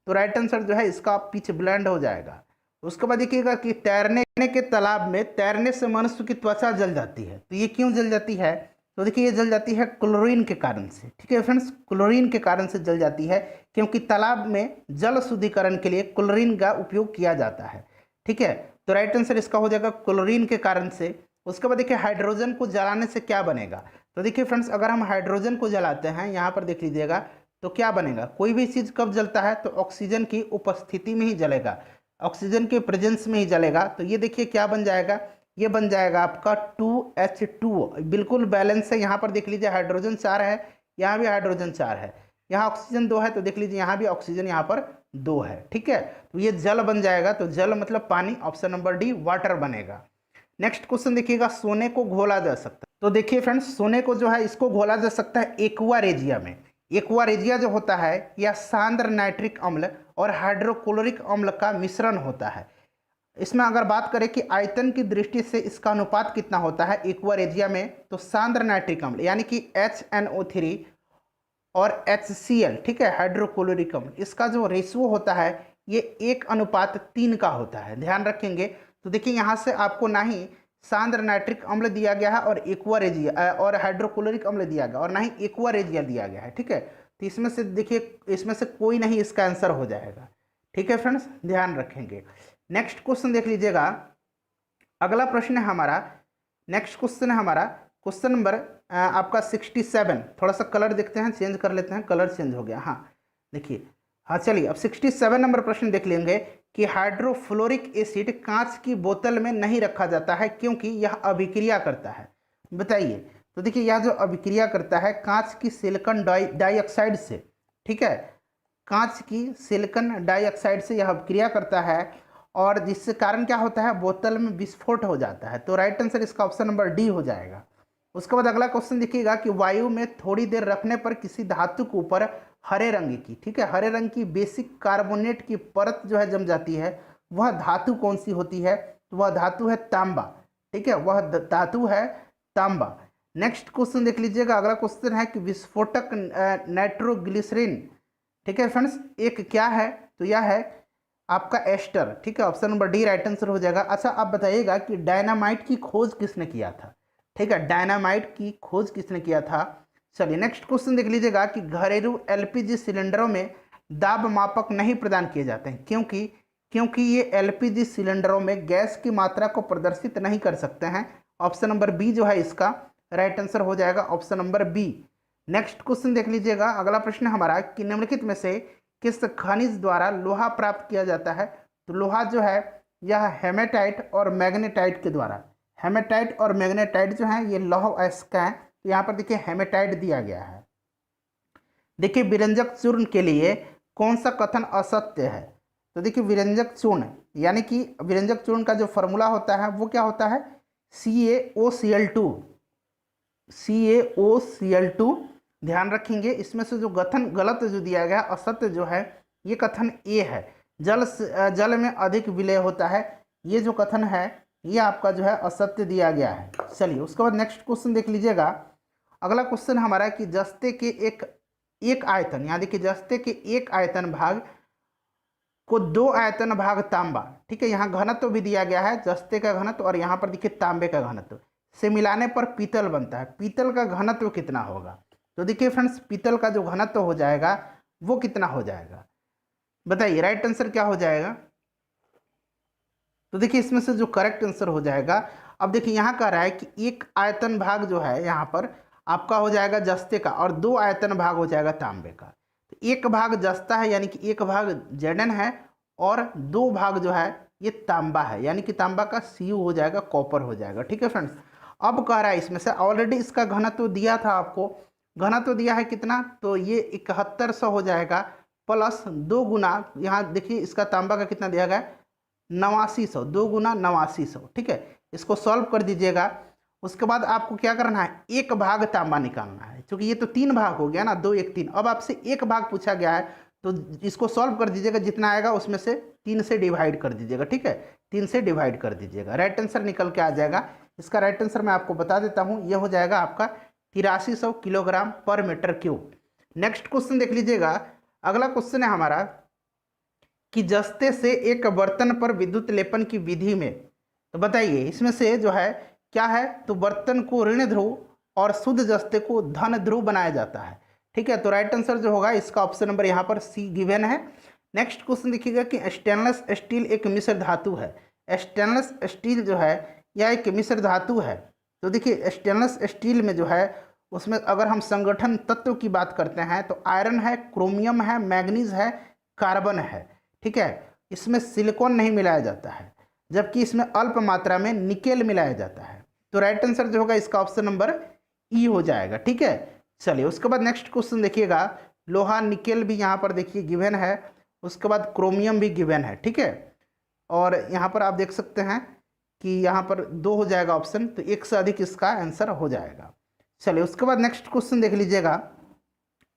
तो राइट आंसर जो है इसका पिच ब्लेंड हो जाएगा। उसके बाद देखिएगा कि तैरने के तालाब में तैरने से मनुष्य की त्वचा जल जाती है, तो ये क्यों जल जाती है, तो देखिए ये जल जाती है क्लोरीन के कारण से, ठीक है फ्रेंड्स, क्लोरीन के कारण से जल जाती है, क्योंकि तालाब में जल शुद्धिकरण के लिए क्लोरीन का उपयोग किया जाता है, ठीक है। तो राइट आंसर इसका हो जाएगा क्लोरीन के कारण से। उसके बाद देखिए हाइड्रोजन को जलाने से क्या बनेगा, तो देखिए फ्रेंड्स अगर हम हाइड्रोजन को जलाते हैं, यहाँ पर देख लीजिएगा तो क्या बनेगा, कोई भी चीज़ कब जलता है तो ऑक्सीजन की उपस्थिति में ही जलेगा, ऑक्सीजन के प्रेजेंस में ही जलेगा। तो ये देखिए क्या बन जाएगा, ये बन जाएगा आपका 2H2O। बिल्कुल बैलेंस है, यहाँ पर देख लीजिए हाइड्रोजन 4 है, यहाँ भी हाइड्रोजन 4 है, यहाँ ऑक्सीजन 2 है, तो देख लीजिए यहाँ भी ऑक्सीजन यहाँ पर 2 है। ठीक है, तो ये जल बन जाएगा, तो जल मतलब पानी, ऑप्शन नंबर डी वाटर बनेगा। नेक्स्ट क्वेश्चन देखिएगा, सोने को घोला जा सकता है। तो देखिए फ्रेंड्स, सोने को जो है इसको घोला जा सकता है एक्वा रेजिया में। एक्वा रेजिया जो होता है यह सांद्र नाइट्रिक अम्ल और हाइड्रोक्लोरिक अम्ल का मिश्रण होता है। इसमें अगर बात करें कि आयतन की दृष्टि से इसका अनुपात कितना होता है एक्वा रेजिया में, तो सांद्र नाइट्रिक अम्ल यानी कि HNO3 और HCl, ठीक है, हाइड्रोक्लोरिक अम्ल, इसका जो रेशियो होता है ये 1:3 का होता है, ध्यान रखेंगे। तो देखिए यहाँ से आपको ना ही सांद्र नाइट्रिक अम्ल दिया गया है और एक्वा रेजिया और हाइड्रोक्लोरिक अम्ल दिया गया और ना ही एक्वा रेजिया दिया गया है। ठीक है, तो इसमें से देखिए, इसमें से कोई नहीं इसका आंसर हो जाएगा। ठीक है फ्रेंड्स, ध्यान रखेंगे। नेक्स्ट क्वेश्चन देख लीजिएगा, अगला प्रश्न है हमारा, नेक्स्ट क्वेश्चन है हमारा क्वेश्चन नंबर आपका 67। थोड़ा सा कलर देखते हैं, चेंज कर लेते हैं, कलर चेंज हो गया। हाँ देखिए, हाँ चलिए अब 67 नंबर प्रश्न देख लेंगे कि हाइड्रोफ्लोरिक एसिड कांच की बोतल में नहीं रखा जाता है क्योंकि यह अभिक्रिया करता है। बताइए, तो देखिए यह जो अभिक्रिया करता है कांच की सिलिकॉन डाइऑक्साइड से, ठीक है, कांच की सिलिकॉन डाइऑक्साइड से यह अभिक्रिया करता है और जिससे कारण क्या होता है, बोतल में विस्फोट हो जाता है। तो राइट आंसर इसका ऑप्शन नंबर डी हो जाएगा। उसके बाद अगला क्वेश्चन देखिएगा कि वायु में थोड़ी देर रखने पर किसी धातु के ऊपर हरे रंग की, ठीक है, हरे रंग की बेसिक कार्बोनेट की परत जो है जम जाती है, वह धातु कौन सी होती है, तो वह धातु है तांबा। ठीक है, वह धातु है तांबा। नेक्स्ट क्वेश्चन देख लीजिएगा, अगला क्वेश्चन है कि विस्फोटक नाइट्रोग्लिसरीन, ठीक है फ्रेंड्स, एक क्या है, तो यह है आपका एस्टर। ठीक है, option number D right answer हो जाएगा। अच्छा आप बताइएगा कि डायनामाइट की खोज किसने किया था। ठीक है, डायनामाइट की खोज किसने किया था। चलिए नेक्स्ट क्वेश्चन देख लीजिएगा कि घरेलू LPG सिलेंडरों में दाब मापक नहीं प्रदान किए जाते हैं क्योंकि ये LPG सिलेंडरों में गैस की मात्रा को प्रदर्शित नहीं कर सकते हैं। ऑप्शन नंबर बी जो है इसका राइट आंसर हो जाएगा, option number B. Next question देख लीजिएगा, अगला प्रश्न हमारा कि निम्नलिखित में से किस खनिज द्वारा लोहा प्राप्त किया जाता है। तो लोहा जो है यह हेमेटाइट और मैग्नेटाइट के द्वारा, हेमेटाइट और मैग्नेटाइट जो है ये लौह अयस्क हैं। तो यहाँ पर देखिए हेमेटाइट दिया गया है। देखिए विरंजक चूर्ण के लिए कौन सा कथन असत्य है। तो देखिए विरंजक चूर्ण यानी कि विरंजक चूर्ण का जो फॉर्मूला होता है वो क्या होता है, CaOCl2, CaOCl2। ध्यान रखेंगे, इसमें से जो कथन गलत जो दिया गया असत्य जो है ये कथन ए है, जल में अधिक विलय होता है, ये जो कथन है ये आपका जो है असत्य दिया गया है। चलिए उसके बाद नेक्स्ट क्वेश्चन देख लीजिएगा, अगला क्वेश्चन हमारा कि जस्ते के एक आयतन, यहाँ देखिए जस्ते के एक आयतन भाग को 2 आयतन भाग तांबा, ठीक है, यहाँ घनत्व भी दिया गया है, जस्ते का घनत्व और यहाँ पर देखिए तांबे का घनत्व से मिलाने पर पीतल बनता है। पीतल का घनत्व कितना होगा। तो देखिए फ्रेंड्स, पीतल का जो घनत्व हो जाएगा वो कितना हो जाएगा, बताइए राइट आंसर क्या हो जाएगा। तो देखिए इसमें से जो करेक्ट आंसर हो जाएगा, अब देखिए यहाँ कह रहा है कि 1 आयतन भाग जो है यहाँ पर आपका हो जाएगा जस्ते का और 2 आयतन भाग हो जाएगा तांबे का। तो 1 भाग जस्ता है यानी कि 1 भाग Zn है और 2 भाग जो है ये तांबा है यानी कि तांबा का Cu हो जाएगा, कॉपर हो जाएगा। ठीक है फ्रेंड्स, अब कह रहा है इसमें से ऑलरेडी इसका घनत्व दिया था आपको, घनत्व दिया है कितना, तो ये 7100 हो जाएगा प्लस 2 गुना, यहाँ देखिए इसका तांबा का कितना दिया गया 8900, 2 गुना 8900। ठीक है, इसको सॉल्व कर दीजिएगा। उसके बाद आपको क्या करना है, 1 भाग तांबा निकालना है, क्योंकि ये तो 3 भाग हो गया ना, 2 1 3। अब आपसे 1 भाग पूछा गया है तो इसको सॉल्व कर दीजिएगा, जितना आएगा उसमें से 3 से डिवाइड कर दीजिएगा। ठीक है, 3 से डिवाइड कर दीजिएगा, राइट आंसर निकल के आ जाएगा। इसका राइट आंसर मैं आपको बता देता हूँ, यह हो जाएगा आपका 8300 किलोग्राम पर मीटर क्यूब। नेक्स्ट क्वेश्चन देख लीजिएगा, अगला क्वेश्चन है हमारा कि जस्ते से एक बर्तन पर विद्युत लेपन की विधि में, तो बताइए इसमें से जो है क्या है, तो बर्तन को ऋण ध्रुव और शुद्ध जस्ते को धन ध्रुव बनाया जाता है। ठीक है, तो राइट आंसर जो होगा इसका ऑप्शन नंबर यहाँ पर सी गिवन है। नेक्स्ट क्वेश्चन देखिएगा कि स्टेनलेस स्टील एक मिश्र धातु है। स्टेनलेस स्टील जो है यह एक मिश्र धातु है। तो देखिए स्टेनलेस स्टील में जो है उसमें अगर हम संगठन तत्व की बात करते हैं तो आयरन है, क्रोमियम है, मैग्नीज है, कार्बन है। ठीक है, इसमें सिलिकॉन नहीं मिलाया जाता है, जबकि इसमें अल्प मात्रा में निकेल मिलाया जाता है। तो राइट आंसर जो होगा इसका ऑप्शन नंबर ई हो जाएगा। ठीक है, चलिए उसके बाद नेक्स्ट क्वेश्चन देखिएगा। लोहा निकेल भी यहाँ पर देखिए गिवन है, उसके बाद क्रोमियम भी गिवन है। ठीक है, और यहाँ पर आप देख सकते हैं कि यहाँ पर 2 हो जाएगा ऑप्शन, तो 1 से अधिक इसका आंसर हो जाएगा। चलिए उसके बाद नेक्स्ट क्वेश्चन देख लीजिएगा।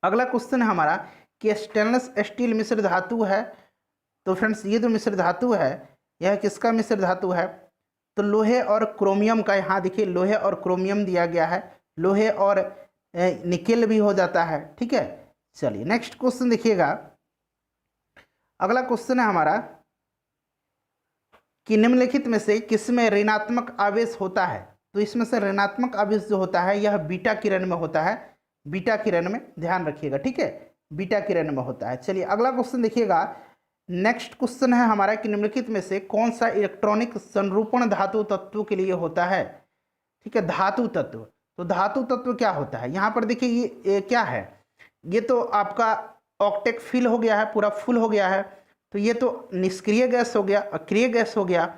अगला क्वेश्चन है हमारा कि स्टेनलेस स्टील मिश्र धातु है। तो फ्रेंड्स ये जो मिश्र धातु है यह किसका मिश्र धातु है? तो लोहे और क्रोमियम का। यहाँ देखिए लोहे और क्रोमियम दिया गया है, लोहे और निकेल भी हो जाता है। ठीक है, चलिए नेक्स्ट क्वेश्चन देखिएगा। अगला क्वेश्चन है हमारा कि निम्नलिखित में से किसमें ऋणात्मक आवेश होता है? तो इसमें से ऋणात्मक आवेश जो होता है यह बीटा किरण में होता है, बीटा किरण में, ध्यान रखिएगा। ठीक है, बीटा किरण में होता है। चलिए अगला क्वेश्चन देखिएगा। नेक्स्ट क्वेश्चन है हमारा कि निम्नलिखित में से कौन सा इलेक्ट्रॉनिक संरूपण धातु तत्व के लिए होता है? ठीक है, धातु तत्व। तो धातु तत्व क्या होता है? यहाँ पर देखिए ये क्या है, ये तो आपका ऑक्टेट फिल हो गया है, पूरा फुल हो गया है। तो ये तो निष्क्रिय गैस हो गया, अक्रिय गैस हो गया।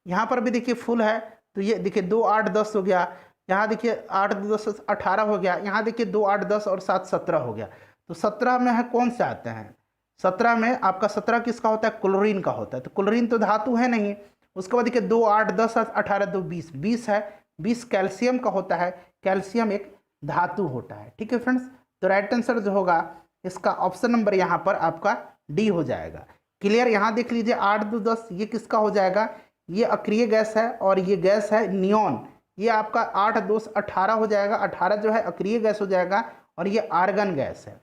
यहाँ पर भी देखिए फुल है, तो ये देखिए 2 8 10 हो गया। यहाँ देखिए 8 2 10 18 हो गया। यहाँ देखिए 2 8 10 और 7 17 हो गया। तो 17 में है कौन से आते हैं? 17 में आपका 17 किसका होता है? क्लोरीन का होता है। तो क्लोरीन तो धातु है नहीं। उसके बाद देखिए 2 8 10 18 2 20 20 है, 20 कैल्शियम का होता है। कैल्शियम एक धातु होता है। ठीक है फ्रेंड्स, तो राइट आंसर जो होगा इसका ऑप्शन नंबर यहाँ पर आपका डी हो जाएगा। क्लियर? यहाँ देख लीजिए 8 2 10 ये किसका हो जाएगा? ये अक्रिय गैस है और ये गैस है नियॉन। ये आपका 8 2 18 हो जाएगा। 18 जो है अक्रिय गैस हो जाएगा और ये आर्गन गैस है।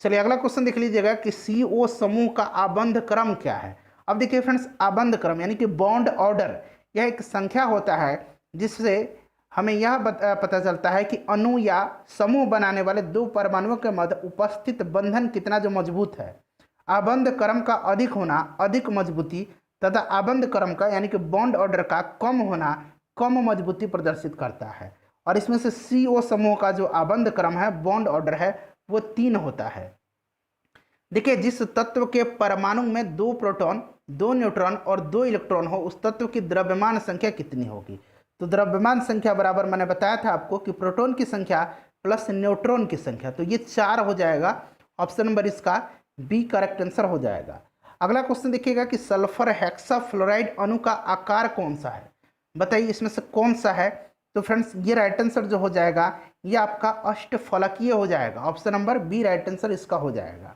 चलिए अगला क्वेश्चन देख लीजिएगा कि CO समूह का आबंध क्रम क्या है? अब देखिए फ्रेंड्स, आबंध क्रम यानी कि बॉन्ड ऑर्डर, यह एक संख्या होता है जिससे हमें यह पता चलता है कि अणु या समूह बनाने वाले 2 परमाणुओं के मध्य उपस्थित बंधन कितना जो मजबूत है। आबंध क्रम का अधिक होना अधिक मजबूती तथा आबंध क्रम का यानी कि बॉन्ड ऑर्डर का कम होना कम मजबूती प्रदर्शित करता है। और इसमें से CO समूह का जो आबंध क्रम है, बॉन्ड ऑर्डर है, वो 3 होता है। देखिए जिस तत्व के परमाणु में 2 प्रोटॉन 2 न्यूट्रॉन और 2 इलेक्ट्रॉन हो उस तत्व की द्रव्यमान संख्या कितनी होगी? तो द्रव्यमान संख्या बराबर मैंने बताया था आपको कि प्रोटॉन की संख्या प्लस न्यूट्रॉन की संख्या, तो ये 4 हो जाएगा। ऑप्शन नंबर इसका बी करेक्ट आंसर हो जाएगा। अगला क्वेश्चन देखिएगा कि सल्फर हेक्साफ्लोराइड अणु का आकार कौन सा है? बताइए इसमें से कौन सा है? तो फ्रेंड्स ये राइट आंसर जो हो जाएगा ये आपका अष्टफलकीय हो जाएगा। Option number B right answer इसका हो जाएगा।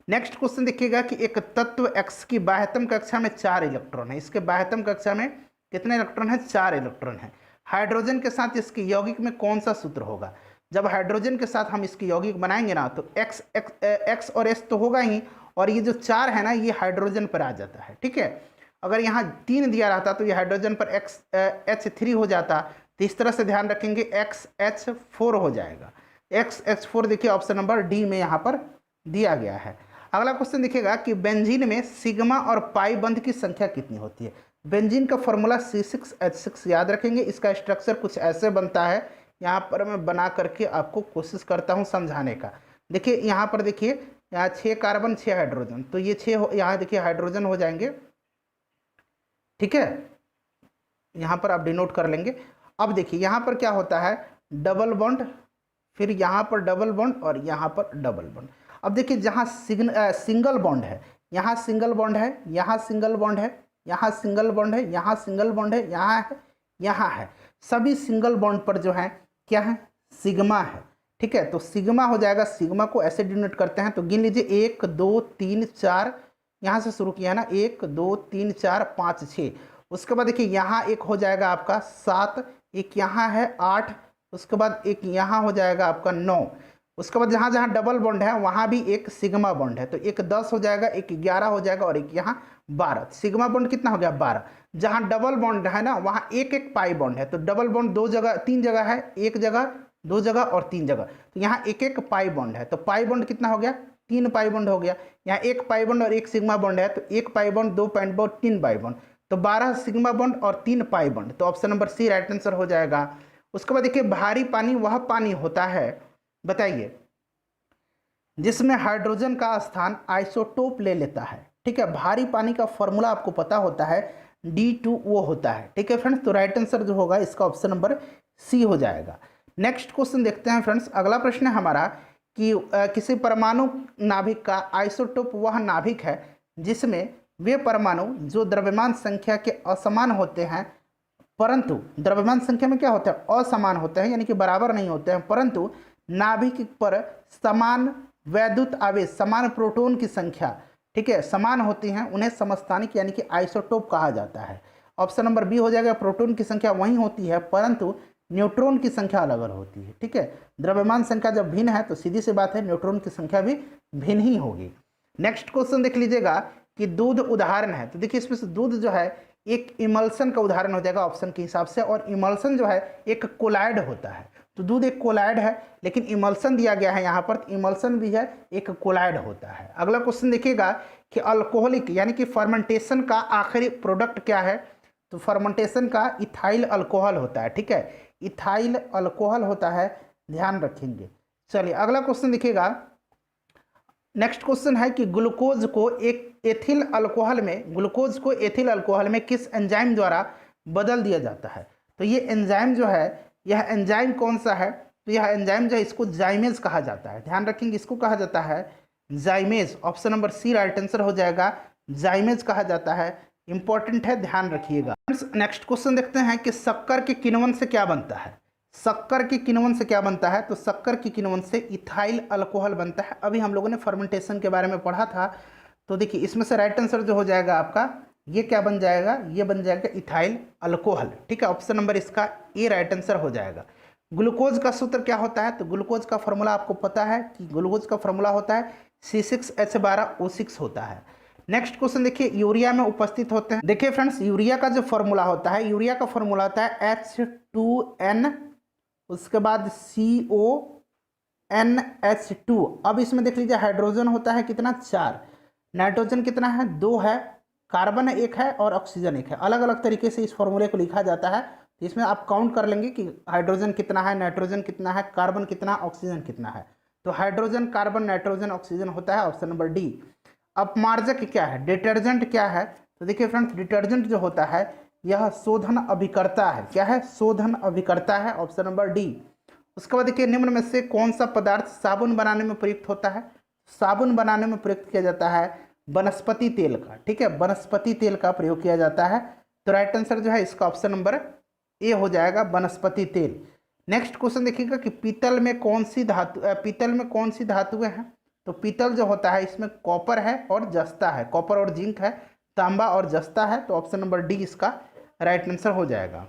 नेक्स्ट क्वेश्चन देखिएगा कि एक तत्व X की बाह्यतम कक्षा में 4 इलेक्ट्रॉन है। इसके बाह्यतम कक्षा में कितने इलेक्ट्रॉन है? 4 इलेक्ट्रॉन है। हाइड्रोजन के साथ इसके यौगिक में कौन सा सूत्र होगा? जब हाइड्रोजन के साथ हम इसकी यौगिक बनाएंगे ना तो X और S तो होगा ही, और ये जो 4 है ना ये हाइड्रोजन पर आ जाता है। ठीक है, अगर यहाँ 3 दिया रहता तो ये हाइड्रोजन पर H3 हो जाता। तो इस तरह से ध्यान रखेंगे XH4 हो जाएगा। XH4 देखिए ऑप्शन नंबर डी में यहाँ पर दिया गया है। अगला क्वेश्चन देखिएगा कि बेंजीन में सिग्मा और पाई बंध की संख्या कितनी होती है? बेंजीन का फॉर्मूला C6H6 याद रखेंगे। इसका स्ट्रक्चर कुछ ऐसे बनता है, यहाँ पर मैं बना करके आपको कोशिश करता हूँ समझाने का। देखिए यहाँ पर देखिए, यहाँ 6 कार्बन 6 हाइड्रोजन, तो ये 6 यहाँ देखिए हाइड्रोजन हो जाएंगे। ठीक है, यहाँ पर आप डिनोट कर लेंगे। अब देखिए यहाँ पर क्या होता है, डबल बॉन्ड, फिर यहाँ पर डबल बॉन्ड और यहाँ पर डबल बॉन्ड। अब देखिए जहाँ सिंगल बॉन्ड है, यहाँ सिंगल बॉन्ड है, यहाँ सिंगल बॉन्ड है, यहाँ सिंगल बॉन्ड है, यहाँ सिंगल बॉन्ड है, यहाँ है, यहाँ है। सभी सिंगल बॉन्ड पर जो है क्या है? सिग्मा है। ठीक है, तो सिग्मा हो जाएगा। सिग्मा को ऐसे डिनोट करते हैं, तो गिन लीजिए 1 2 3 4, यहाँ से शुरू किया है ना, 1 2 3 4 5 6। उसके बाद देखिए यहाँ एक हो जाएगा आपका 7, एक यहाँ है 8, उसके बाद एक यहाँ हो जाएगा आपका 9। उसके बाद जहाँ जहाँ डबल बॉन्ड है वहाँ भी एक सिग्मा बॉन्ड है, तो एक 10 हो जाएगा, एक 11 हो जाएगा और एक यहाँ 12। सिग्मा बॉन्ड कितना हो गया? 12। जहाँ डबल बॉन्ड है ना वहाँ एक एक पाई बॉन्ड है, तो डबल बॉन्ड 2 जगह 3 जगह है, 1 जगह 2 जगह और 3 जगह, तो यहाँ एक एक पाई बॉन्ड है। तो पाई बॉन्ड कितना हो गया? 3 पाई बॉन्ड हो गया। यहाँ 1 पाई बॉन्ड और 1 सिग्मा बॉन्ड है, तो 1 pi bond 2 pi bond 3 pi bond, तो 12 सिग्मा बॉन्ड और 3 पाई बॉन्ड। तो option number C right answer हो जाएगा। उसके बाद देखिए भारी पानी वह पानी होता है, बताइए, जिसमें हाइड्रोजन का स्थान आइसोटोप ले लेता है। ठीक है, भारी पानी का फॉर्मूला आपको पता होता है D2O होता है। ठीक है फ्रेंड्स, तो राइट आंसर जो होगा इसका ऑप्शन नंबर सी हो जाएगा। नेक्स्ट क्वेश्चन देखते हैं फ्रेंड्स। अगला प्रश्न है हमारा कि किसी परमाणु नाभिक का आइसोटोप वह नाभिक है जिसमें वे परमाणु जो द्रव्यमान संख्या के असमान होते हैं, परंतु द्रव्यमान संख्या में क्या होता है, असमान होते हैं, यानी कि बराबर नहीं होते हैं, परंतु नाभिक पर समान वैद्युत आवेश, समान प्रोटॉन की संख्या, ठीक है, समान होती हैं, उन्हें समस्थानिक यानी कि आइसोटोप कहा जाता है। ऑप्शन नंबर बी हो जाएगा, प्रोटॉन की संख्या वही होती है परंतु न्यूट्रॉन की संख्या अलग अलग होती है। ठीक है, द्रव्यमान संख्या जब भिन्न है तो सीधी सी बात है न्यूट्रॉन की संख्या भी भिन्न ही होगी। नेक्स्ट क्वेश्चन देख लीजिएगा कि दूध उदाहरण है, तो देखिए इसमें से दूध जो है एक इमल्सन का उदाहरण हो जाएगा ऑप्शन के हिसाब से, और इमल्सन जो है एक कोलाइड होता है। तो दूध एक कोलाइड है, लेकिन इमल्सन दिया गया है यहाँ पर, तो इमल्सन भी है एक कोलाइड होता है। अगला क्वेश्चन देखिएगा कि अल्कोहलिक यानी कि फर्मेंटेशन का आखिरी प्रोडक्ट क्या है, तो फर्मेंटेशन का इथाइल अल्कोहल होता है। ठीक है, इथाइल अल्कोहल होता है, ध्यान रखेंगे। चलिए अगला क्वेश्चन देखिएगा। नेक्स्ट क्वेश्चन है कि ग्लूकोज को एक एथिल अल्कोहल में, ग्लूकोज को एथिल अल्कोहल में किस एंजाइम द्वारा बदल दिया जाता है। तो ये एंजाइम जो है, यह एंजाइम कौन सा है, तो यह एंजाइम जो है इसको जाइमेज कहा जाता है। ध्यान रखेंगे, इसको कहा जाता है zymase. Option number C right answer हो जाएगा, जाइमेज कहा जाता है। इंपॉर्टेंट है, ध्यान रखिएगा। नेक्स्ट क्वेश्चन देखते हैं कि शक्कर के किण्वन से क्या बनता है। शक्कर के किण्वन से क्या बनता है, तो शक्कर के किण्वन से इथाइल अल्कोहल बनता है। अभी हम लोगों ने फर्मेंटेशन के बारे में पढ़ा था, तो देखिए इसमें से राइट आंसर जो हो जाएगा आपका, ये क्या बन जाएगा, ये बन जाएगा इथाइल अल्कोहल। ठीक है, ऑप्शन नंबर इसका ए राइट आंसर हो जाएगा। ग्लूकोज का सूत्र क्या होता है, तो ग्लूकोज का फॉर्मूला आपको पता है कि ग्लूकोज का फॉर्मूला होता है C6H12O6 होता है। नेक्स्ट क्वेश्चन देखिए, यूरिया में उपस्थित होते हैं। देखिए फ्रेंड्स, यूरिया का जो फॉर्मूला होता है, यूरिया का फॉर्मूला होता है H2N, उसके बाद CONH2। अब इसमें देख लीजिए हाइड्रोजन होता है कितना, 4, नाइट्रोजन कितना है, 2 है, कार्बन 1 है और ऑक्सीजन 1 है। अलग अलग तरीके से इस फॉर्मूले को लिखा जाता है, तो इसमें आप काउंट कर लेंगे कि हाइड्रोजन कितना है, नाइट्रोजन कितना है, कार्बन कितना, ऑक्सीजन कितना है। तो हाइड्रोजन, कार्बन, नाइट्रोजन, ऑक्सीजन होता है ऑप्शन नंबर डी। अपमार्जक क्या है, डिटर्जेंट क्या है, तो देखिए फ्रेंड्स डिटर्जेंट जो होता है यह शोधन अभिकर्ता है। क्या है, शोधन अभिकर्ता है, ऑप्शन नंबर डी। उसके बाद देखिए निम्न में से कौन सा पदार्थ साबुन बनाने में प्रयुक्त होता है। साबुन बनाने में प्रयुक्त किया जाता है वनस्पति तेल का। ठीक है, वनस्पति तेल का प्रयोग किया जाता है। तो राइट आंसर जो है इसका ऑप्शन नंबर ए हो जाएगा, वनस्पति तेल। नेक्स्ट क्वेश्चन देखिएगा कि पीतल में कौन सी धातु, पीतल में कौन सी धातुएं हैं। तो पीतल जो होता है इसमें कॉपर है और जस्ता है, कॉपर और जिंक है, तांबा और जस्ता है। तो ऑप्शन नंबर डी इसका राइट आंसर हो जाएगा।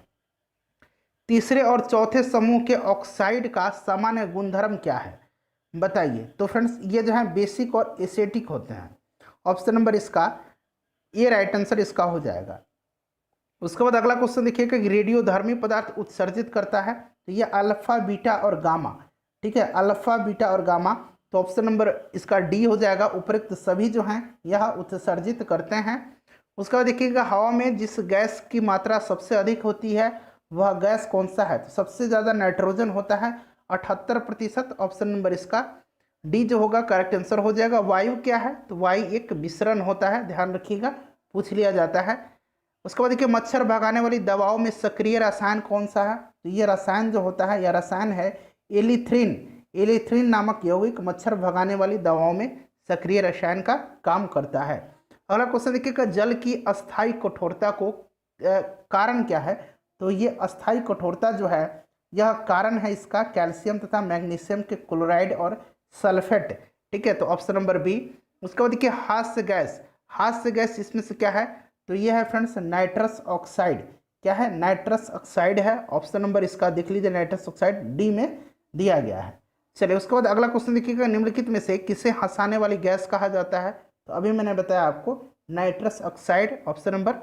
तीसरे और चौथे समूह के ऑक्साइड का सामान्य गुणधर्म क्या है, बताइए। तो फ्रेंड्स ये जो है बेसिक और एसिटिक होते हैं। ऑप्शन नंबर इसका ये राइट आंसर इसका हो जाएगा। उसके बाद अगला क्वेश्चन देखिएगा कि रेडियोधर्मी पदार्थ उत्सर्जित करता है, तो ये अल्फा, बीटा और गामा। ठीक है, अल्फा, बीटा और गामा। तो ऑप्शन नंबर इसका डी हो जाएगा, उपरोक्त सभी जो हैं यह उत्सर्जित करते हैं। उसके बाद देखिएगा हवा में जिस गैस की मात्रा सबसे अधिक होती है वह गैस कौन सा है, तो सबसे ज़्यादा नाइट्रोजन होता है 78%। ऑप्शन नंबर इसका डी जो होगा करेक्ट आंसर हो जाएगा। वायु क्या है, तो वायु एक मिश्रण होता है, ध्यान रखिएगा, पूछ लिया जाता है। उसके बाद देखिए मच्छर भगाने वाली दवाओं में सक्रिय रसायन कौन सा है, तो ये रसायन जो होता है यह रसायन है एलिथ्रिन। एलिथ्रिन नामक यौगिक मच्छर भगाने वाली दवाओं में सक्रिय रसायन का काम करता है। अगला क्वेश्चन देखिएगा जल की अस्थायी कठोरता को कारण क्या है, तो ये अस्थायी कठोरता जो है यह कारण है इसका कैल्शियम तथा मैग्नीशियम के क्लोराइड और सल्फेट। ठीक है, तो ऑप्शन नंबर बी। उसके बाद देखिए हास्य गैस, हास्य गैस इसमें से क्या है, तो ये है फ्रेंड्स नाइट्रस ऑक्साइड। क्या है, नाइट्रस ऑक्साइड है। ऑप्शन नंबर इसका देख लीजिए नाइट्रस ऑक्साइड डी में दिया गया है। चलिए उसके बाद अगला क्वेश्चन देखिएगा निम्नलिखित में से किसे हंसाने वाली गैस कहा जाता है, तो अभी मैंने बताया आपको nitrous oxide. Option number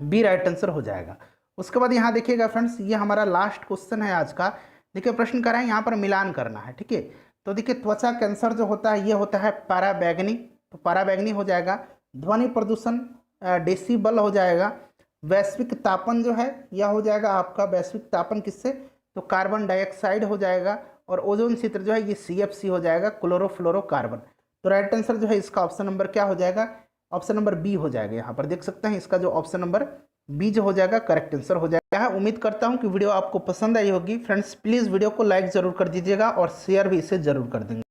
B right answer हो जाएगा। उसके बाद यहाँ देखिएगा फ्रेंड्स ये हमारा लास्ट क्वेश्चन है आज का। देखिए प्रश्न कर रहे हैं यहाँ पर मिलान करना है। ठीक है, तो देखिए त्वचा कैंसर जो होता है ये होता है पैराबैगनी, तो पैराबैगनी हो जाएगा। ध्वनि प्रदूषण डेसिबल हो जाएगा। वैश्विक तापन जो है यह हो जाएगा आपका वैश्विक तापन किससे, तो कार्बन डाइऑक्साइड हो जाएगा, और ओजोन क्षेत्र जो है ये CFC हो जाएगा, क्लोरोफ्लोरोकार्बन। तो राइट आंसर जो है इसका ऑप्शन नंबर क्या हो जाएगा, ऑप्शन नंबर बी हो जाएगा। यहाँ पर देख सकते हैं इसका जो ऑप्शन नंबर बी जो हो जाएगा करेक्ट आंसर हो जाएगा। उम्मीद करता हूँ कि वीडियो आपको पसंद आई होगी। फ्रेंड्स प्लीज़ वीडियो को लाइक ज़रूर कर दीजिएगा और शेयर भी इसे ज़रूर कर देंगे।